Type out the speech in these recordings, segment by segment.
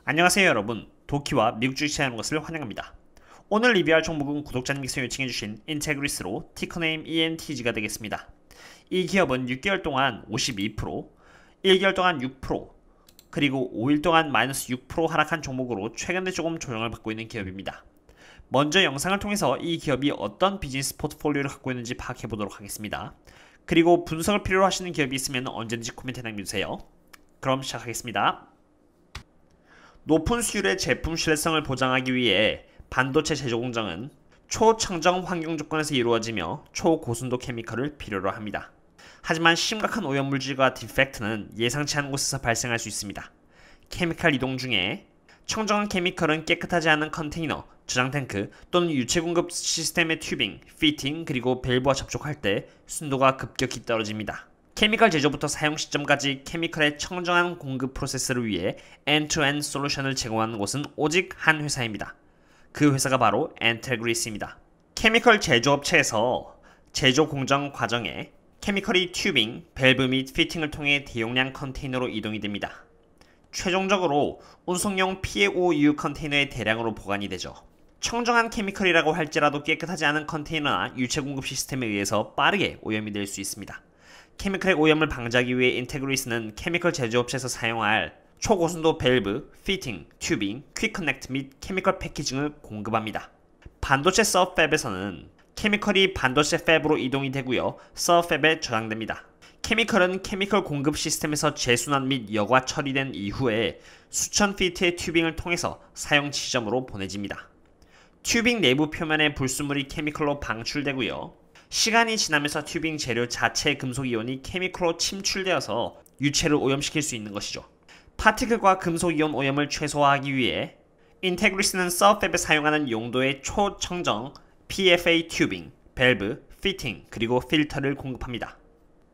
안녕하세요 여러분, 도키와 미국 주식 시장하는 것을 환영합니다. 오늘 리뷰할 종목은 구독자님께서 요청해주신 인테그리스로 티커네임 ENTG가 되겠습니다. 이 기업은 6개월 동안 52%, 1개월 동안 6%, 그리고 5일 동안 마이너스 6% 하락한 종목으로 최근에 조금 조정을 받고 있는 기업입니다. 먼저 영상을 통해서 이 기업이 어떤 비즈니스 포트폴리오를 갖고 있는지 파악해 보도록 하겠습니다. 그리고 분석을 필요로 하시는 기업이 있으면 언제든지 코멘트에 남겨주세요. 그럼 시작하겠습니다. 높은 수율의 제품 신뢰성을 보장하기 위해 반도체 제조 공정은 초청정 환경 조건에서 이루어지며 초고순도 케미컬을 필요로 합니다. 하지만 심각한 오염물질과 디펙트는 예상치 않은 곳에서 발생할 수 있습니다. 케미컬 이동 중에 청정한 케미컬은 깨끗하지 않은 컨테이너, 저장 탱크 또는 유체 공급 시스템의 튜빙, 피팅 그리고 밸브와 접촉할 때 순도가 급격히 떨어집니다. 케미컬 제조부터 사용 시점까지 케미컬의 청정한 공급 프로세스를 위해 end-to-end 솔루션을 제공하는 곳은 오직 한 회사입니다. 그 회사가 바로 엔테그리스입니다. 케미컬 제조업체에서 제조 공정 과정에 케미컬이 튜빙, 밸브 및 피팅을 통해 대용량 컨테이너로 이동이 됩니다. 최종적으로 운송용 PAOU 컨테이너에 대량으로 보관이 되죠. 청정한 케미컬이라고 할지라도 깨끗하지 않은 컨테이너나 유체 공급 시스템에 의해서 빠르게 오염이 될 수 있습니다. 케미컬의 오염을 방지하기 위해 인테그리스는 케미컬 제조업체에서 사용할 초고순도 밸브, 피팅, 튜빙, 퀵 커넥트 및 케미컬 패키징을 공급합니다. 반도체 서브팹에서는 케미컬이 반도체 팹으로 이동이 되고요. 서브팹에 저장됩니다. 케미컬은 케미컬 공급 시스템에서 재순환 및 여과 처리된 이후에 수천 피트의 튜빙을 통해서 사용 지점으로 보내집니다. 튜빙 내부 표면의 불순물이 케미컬로 방출되고요. 시간이 지나면서 튜빙 재료 자체의 금속이온이 케미컬로 침출되어서 유체를 오염시킬 수 있는 것이죠. 파티클과 금속이온 오염을 최소화하기 위해 인테그리스는 서브팹에 사용하는 용도의 초청정 PFA 튜빙, 밸브, 피팅, 그리고 필터를 공급합니다.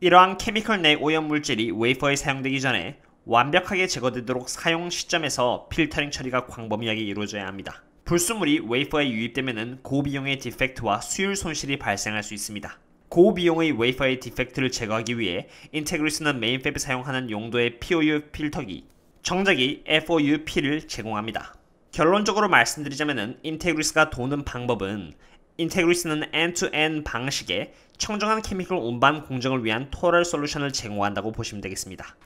이러한 케미컬 내 오염 물질이 웨이퍼에 사용되기 전에 완벽하게 제거되도록 사용 시점에서 필터링 처리가 광범위하게 이루어져야 합니다. 불순물이 웨이퍼에 유입되면 고비용의 디펙트와 수율 손실이 발생할 수 있습니다. 고비용의 웨이퍼의 디펙트를 제거하기 위해 인테그리스는 메인팹에 사용하는 용도의 POU 필터기, 정작이 FOUP를 제공합니다. 결론적으로 말씀드리자면 인테그리스가 도는 방법은 인테그리스는 end-to-end 방식의 청정한 케미컬 운반 공정을 위한 토럴 솔루션을 제공한다고 보시면 되겠습니다.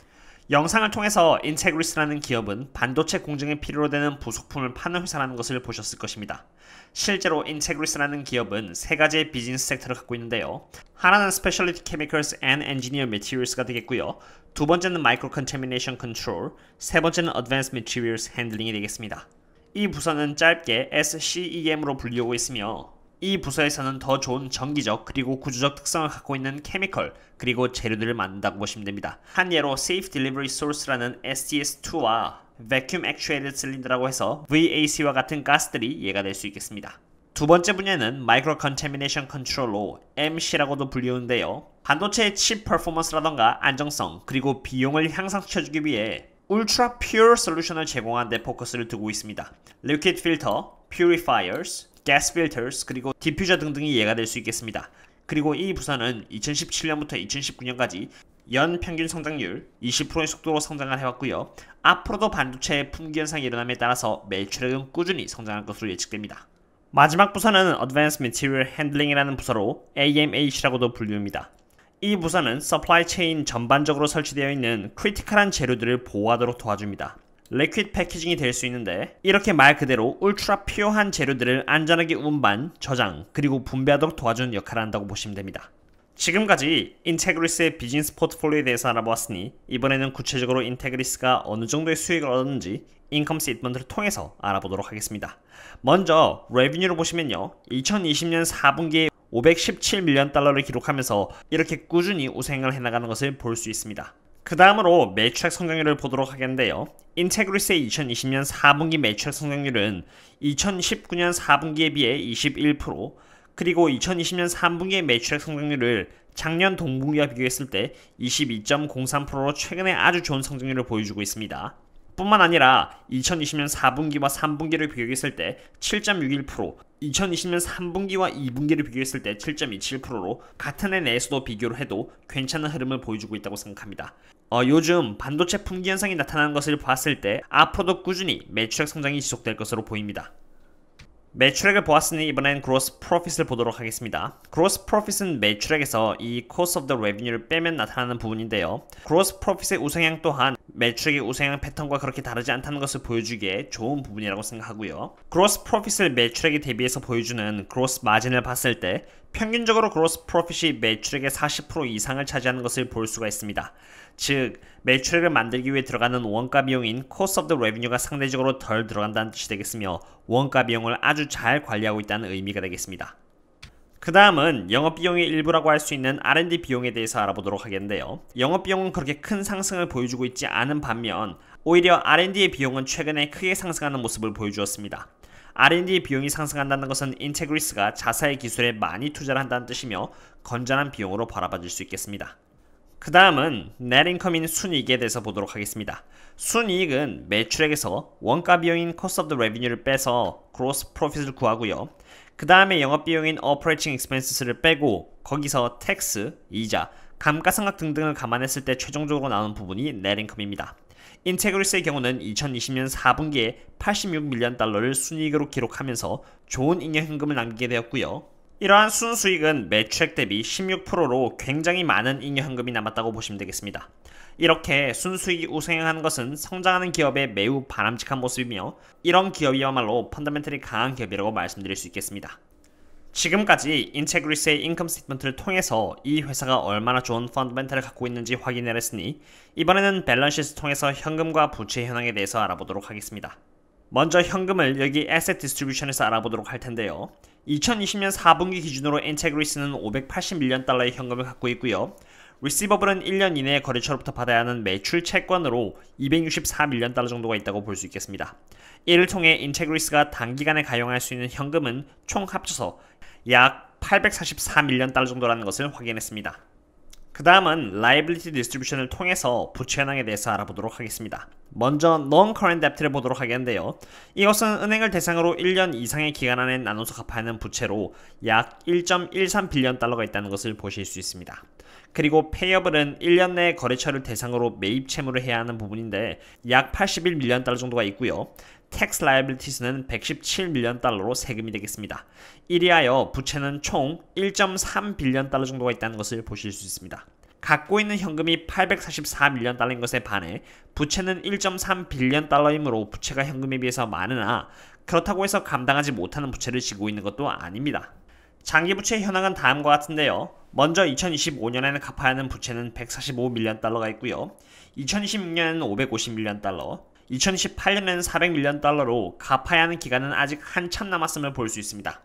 영상을 통해서 인테그리스라는 기업은 반도체 공정에 필요로 되는 부속품을 파는 회사라는 것을 보셨을 것입니다. 실제로 인테그리스라는 기업은 세 가지의 비즈니스 섹터를 갖고 있는데요. 하나는 Specialty Chemicals and Engineered Materials가 되겠고요. 두 번째는 Micro Contamination Control, 세 번째는 Advanced Materials Handling이 되겠습니다. 이 부서는 짧게 SCEM으로 불리우고 있으며 이 부서에서는 더 좋은 전기적 그리고 구조적 특성을 갖고 있는 케미컬 그리고 재료들을 만든다고 보시면 됩니다. 한 예로 Safe Delivery Source라는 SDS2와 Vacuum Actuated Cylinder라고 해서 VAC와 같은 가스들이 예가 될 수 있겠습니다. 두 번째 분야는 Micro Contamination Control로 MC라고도 불리우는데요. 반도체의 칩 퍼포먼스라던가 안정성 그리고 비용을 향상시켜주기 위해 울트라 퓨어 솔루션을 제공하는 데 포커스를 두고 있습니다. Liquid Filter, Purifiers, 가스 필터스 그리고 디퓨저 등등이 예가 될 수 있겠습니다. 그리고 이 부서는 2017년부터 2019년까지 연 평균 성장률 20%의 속도로 성장을 해왔고요. 앞으로도 반도체의 품귀 현상이 일어남에 따라서 매출액은 꾸준히 성장할 것으로 예측됩니다. 마지막 부서는 Advanced Material Handling이라는 부서로 AMH라고도 불립니다. 이 부서는 서플라이 체인 전반적으로 설치되어 있는 크리티컬한 재료들을 보호하도록 도와줍니다. 리퀴드 패키징이 될 수 있는데 이렇게 말 그대로 울트라 퓨어한 재료들을 안전하게 운반, 저장, 그리고 분배하도록 도와주는 역할을 한다고 보시면 됩니다. 지금까지 인테그리스의 비즈니스 포트폴리오에 대해서 알아보았으니 이번에는 구체적으로 인테그리스가 어느 정도의 수익을 얻었는지 인컴 스테이트먼트를 통해서 알아보도록 하겠습니다. 먼저 레비뉴를 보시면요. 2020년 4분기에 517밀리언 달러를 기록하면서 이렇게 꾸준히 우상향을 해나가는 것을 볼 수 있습니다. 그 다음으로 매출액 성장률을 보도록 하겠는데요. 인테그리스의 2020년 4분기 매출액 성장률은 2019년 4분기에 비해 21%, 그리고 2020년 3분기의 매출액 성장률을 작년 동분기와 비교했을 때 22.03%로 최근에 아주 좋은 성장률을 보여주고 있습니다. 뿐만 아니라 2020년 4분기와 3분기를 비교했을 때 7.61%, 2020년 3분기와 2분기를 비교했을 때 7.27%로 같은 해 내에서도 비교를 해도 괜찮은 흐름을 보여주고 있다고 생각합니다. 요즘 반도체 품귀 현상이 나타나는 것을 봤을 때 앞으로도 꾸준히 매출액 성장이 지속될 것으로 보입니다. 매출액을 보았으니 이번엔 Gross Profit을 보도록 하겠습니다. Gross Profit은 매출액에서 이 Cost of the Revenue를 빼면 나타나는 부분인데요. Gross Profit의 우상향 또한 매출액의 우상향 패턴과 그렇게 다르지 않다는 것을 보여주기에 좋은 부분이라고 생각하고요. Gross Profit을 매출액에 대비해서 보여주는 Gross Margin을 봤을 때 평균적으로 Gross Profit이 매출액의 40% 이상을 차지하는 것을 볼 수가 있습니다. 즉, 매출액을 만들기 위해 들어가는 원가 비용인 Cost of the Revenue가 상대적으로 덜 들어간다는 뜻이 되겠으며 원가 비용을 아주 잘 관리하고 있다는 의미가 되겠습니다. 그 다음은 영업비용의 일부라고 할 수 있는 R&D 비용에 대해서 알아보도록 하겠는데요. 영업비용은 그렇게 큰 상승을 보여주고 있지 않은 반면 오히려 R&D의 비용은 최근에 크게 상승하는 모습을 보여주었습니다. R&D 비용이 상승한다는 것은 인테그리스가 자사의 기술에 많이 투자를 한다는 뜻이며 건전한 비용으로 바라봐질 수 있겠습니다. 그 다음은 net income인 순이익에 대해서 보도록 하겠습니다. 순이익은 매출액에서 원가 비용인 cost of the revenue를 빼서 gross profit을 구하고요. 그 다음에 영업비용인 operating expenses를 빼고 거기서 텍스, 이자, 감가상각 등등을 감안했을 때 최종적으로 나오는 부분이 net income입니다. 인테그리스의 경우는 2020년 4분기에 86밀리언 달러를 순이익으로 기록하면서 좋은 잉여 현금을 남기게 되었고요. 이러한 순수익은 매출액 대비 16%로 굉장히 많은 잉여 현금이 남았다고 보시면 되겠습니다. 이렇게 순수익이 우상향하는 것은 성장하는 기업의 매우 바람직한 모습이며 이런 기업이야말로 펀더멘털이 강한 기업이라고 말씀드릴 수 있겠습니다. 지금까지 인테그리스의 인컴 스테이트먼트를 통해서 이 회사가 얼마나 좋은 펀더멘털을 갖고 있는지 확인해냈으니 이번에는 밸런스시트를 통해서 현금과 부채 현황에 대해서 알아보도록 하겠습니다. 먼저 현금을 여기 Asset Distribution에서 알아보도록 할 텐데요. 2020년 4분기 기준으로 인테그리스는 580밀리언 달러의 현금을 갖고 있고요. 리시버블은 1년 이내에 거래처로부터 받아야 하는 매출 채권으로 264밀리언 달러 정도가 있다고 볼 수 있겠습니다. 이를 통해 인테그리스가 단기간에 가용할 수 있는 현금은 총 합쳐서 약 844밀리언 달러 정도라는 것을 확인했습니다. 그 다음은 Liability Distribution을 통해서 부채 현황에 대해서 알아보도록 하겠습니다. 먼저 Non-Current Debt를 보도록 하겠는데요. 이것은 은행을 대상으로 1년 이상의 기간 안에 나눠서 갚아야 하는 부채로 약 1.13빌리언 달러가 있다는 것을 보실 수 있습니다. 그리고 Payable은 1년 내에 거래처를 대상으로 매입 채무를 해야 하는 부분인데 약 81밀리언 달러 정도가 있고요. Tax Liabilities는 117밀리언 달러로 세금이 되겠습니다. 이리하여 부채는 총 1.3빌리언 달러 정도가 있다는 것을 보실 수 있습니다. 갖고 있는 현금이 844밀리언 달러인 것에 반해 부채는 1.3빌리언 달러이므로 부채가 현금에 비해서 많으나 그렇다고 해서 감당하지 못하는 부채를 지고 있는 것도 아닙니다. 장기부채 현황은 다음과 같은데요. 먼저 2025년에는 갚아야 하는 부채는 145밀리언 달러가 있고요. 2026년에는 550밀리언 달러, 2028년에는 400밀리언 달러로 갚아야 하는 기간은 아직 한참 남았음을 볼 수 있습니다.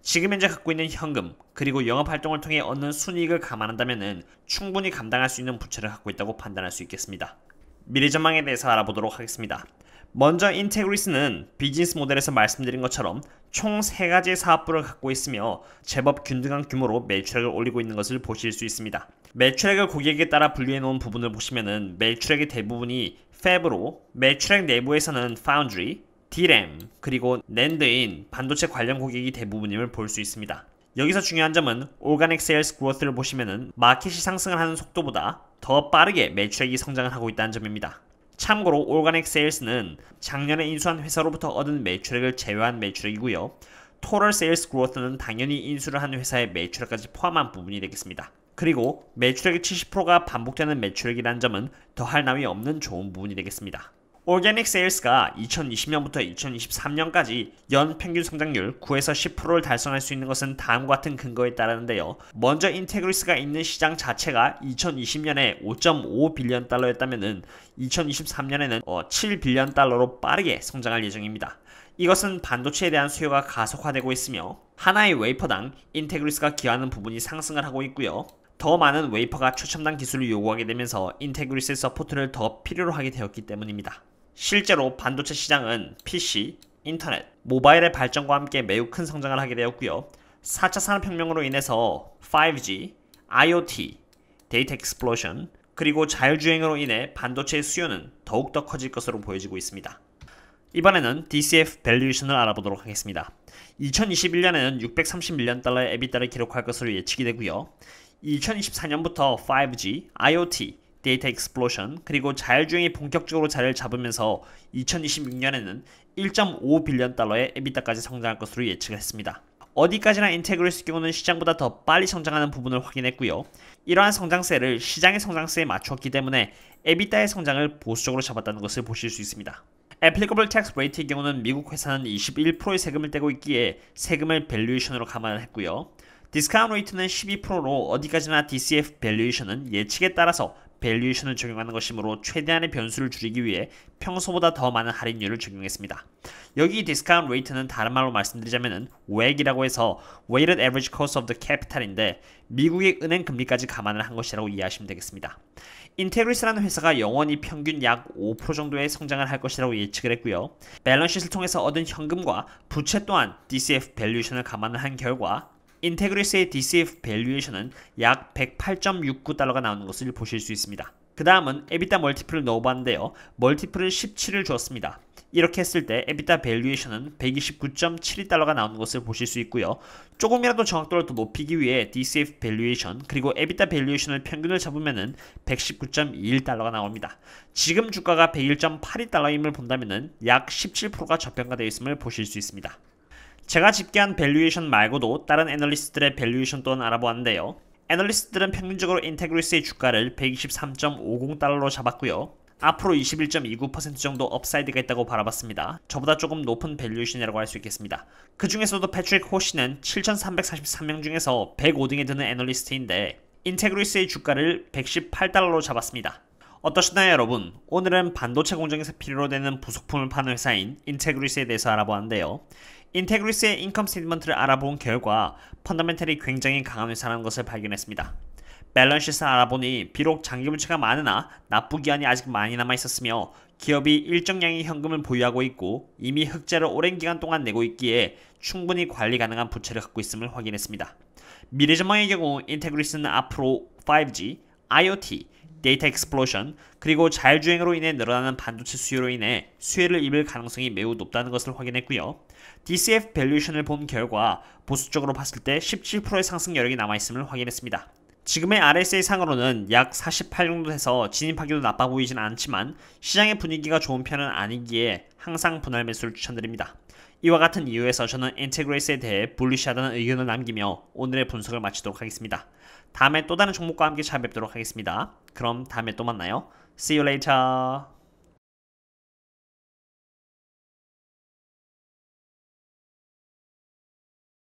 지금 현재 갖고 있는 현금 그리고 영업활동을 통해 얻는 순이익을 감안한다면 충분히 감당할 수 있는 부채를 갖고 있다고 판단할 수 있겠습니다. 미래 전망에 대해서 알아보도록 하겠습니다. 먼저 인테그리스는 비즈니스 모델에서 말씀드린 것처럼 총 3가지의 사업부를 갖고 있으며 제법 균등한 규모로 매출액을 올리고 있는 것을 보실 수 있습니다. 매출액을 고객에게 따라 분류해 놓은 부분을 보시면은 매출액의 대부분이 Fab로, 매출액 내부에서는 Foundry, DRAM, 그리고 NAND인 반도체 관련 고객이 대부분임을 볼 수 있습니다. 여기서 중요한 점은 Organic Sales Growth를 보시면은 마켓이 상승을 하는 속도보다 더 빠르게 매출액이 성장을 하고 있다는 점입니다. 참고로 Organic Sales는 작년에 인수한 회사로부터 얻은 매출액을 제외한 매출액이고요. Total Sales Growth는 당연히 인수를 한 회사의 매출액까지 포함한 부분이 되겠습니다. 그리고 매출액의 70%가 반복되는 매출액이라는 점은 더할 나위 없는 좋은 부분이 되겠습니다. Organic Sales가 2020년부터 2023년까지 연 평균 성장률 9에서 10%를 달성할 수 있는 것은 다음과 같은 근거에 따르는데요. 먼저 인테그리스가 있는 시장 자체가 2020년에 5.5빌리언 달러였다면 2023년에는 7빌리언 달러로 빠르게 성장할 예정입니다. 이것은 반도체에 대한 수요가 가속화되고 있으며 하나의 웨이퍼당 인테그리스가 기여하는 부분이 상승을 하고 있고요. 더 많은 웨이퍼가 최첨단 기술을 요구하게 되면서 인테그리스의 서포트를 더 필요로 하게 되었기 때문입니다. 실제로 반도체 시장은 PC, 인터넷, 모바일의 발전과 함께 매우 큰 성장을 하게 되었고요. 4차 산업혁명으로 인해서 5G, IoT, 데이터 익스플로전, 그리고 자율주행으로 인해 반도체의 수요는 더욱더 커질 것으로 보여지고 있습니다. 이번에는 DCF 밸류에이션을 알아보도록 하겠습니다. 2021년에는 630밀리언 달러의 EBITDA를 기록할 것으로 예측이 되고요. 2024년부터 5G, IoT, 데이터 익스플로션, 그리고 자율주행이 본격적으로 자리를 잡으면서 2026년에는 1.5빌리언 달러의 에비타까지 성장할 것으로 예측을 했습니다. 어디까지나 인테그리스의 경우는 시장보다 더 빨리 성장하는 부분을 확인했고요. 이러한 성장세를 시장의 성장세에 맞추었기 때문에 에비타의 성장을 보수적으로 잡았다는 것을 보실 수 있습니다. Applicable Tax Rate의 경우는 미국 회사는 21%의 세금을 떼고 있기에 세금을 밸류에이션으로 감안을 했고요. 디스카운트 레이트는 12%로 어디까지나 DCF 밸류에이션은 예측에 따라서 밸류에이션을 적용하는 것이므로 최대한의 변수를 줄이기 위해 평소보다 더 많은 할인율을 적용했습니다. 여기 디스카운트 레이트는 다른 말로 말씀드리자면 WAC이라고 해서 Weighted Average Cost of the Capital인데 미국의 은행 금리까지 감안을 한 것이라고 이해하시면 되겠습니다. 인테그리스라는 회사가 영원히 평균 약 5% 정도의 성장을 할 것이라고 예측을 했고요. 밸런스시트를 통해서 얻은 현금과 부채 또한 DCF 밸류에이션을 감안을 한 결과 인테그리스의 DCF 밸류에이션은 약 108.69달러가 나오는 것을 보실 수 있습니다. 그 다음은 에비타 멀티플을 넣어봤는데요. 멀티플을 17을 주었습니다. 이렇게 했을 때 에비타 밸류에이션은 129.72달러가 나오는 것을 보실 수 있고요. 조금이라도 정확도를 더 높이기 위해 DCF 밸류에이션 그리고 에비타 밸류에이션을 평균을 잡으면은 119.21달러가 나옵니다. 지금 주가가 101.82달러임을 본다면은 약 17%가 저평가되어 있음을 보실 수 있습니다. 제가 집계한 밸류에이션 말고도 다른 애널리스트들의 밸류에이션 또한 알아보았는데요. 애널리스트들은 평균적으로 인테그리스의 주가를 123.50달러로 잡았고요. 앞으로 21.29% 정도 업사이드가 있다고 바라봤습니다. 저보다 조금 높은 밸류에이션이라고 할 수 있겠습니다. 그 중에서도 패트릭 호시는 7,343명 중에서 105등에 드는 애널리스트인데 인테그리스의 주가를 118달러로 잡았습니다. 어떠셨나요 여러분? 오늘은 반도체 공정에서 필요로 되는 부속품을 파는 회사인 인테그리스에 대해서 알아보았는데요. 인테그리스의 인컴 스테이트먼트를 알아본 결과 펀더멘털이 굉장히 강한 회사라는 것을 발견했습니다. 밸런스시트를 알아보니 비록 장기부채가 많으나 납부기한이 아직 많이 남아있었으며 기업이 일정량의 현금을 보유하고 있고 이미 흑자를 오랜 기간 동안 내고 있기에 충분히 관리 가능한 부채를 갖고 있음을 확인했습니다. 미래 전망의 경우 인테그리스는 앞으로 5G, IoT, 데이터 익스플로션, 그리고 자율주행으로 인해 늘어나는 반도체 수요로 인해 수혜를 입을 가능성이 매우 높다는 것을 확인했고요. DCF 밸류에이션을 본 결과 보수적으로 봤을 때 17%의 상승 여력이 남아있음을 확인했습니다. 지금의 RSI 상으로는 약 48 정도 돼서 진입하기도 나빠 보이진 않지만 시장의 분위기가 좋은 편은 아니기에 항상 분할 매수를 추천드립니다. 이와 같은 이유에서 저는 인테그리스에 대해 불리시하다는 의견을 남기며 오늘의 분석을 마치도록 하겠습니다. 다음에 또 다른 종목과 함께 찾아뵙도록 하겠습니다. 그럼 다음에 또 만나요. See you later.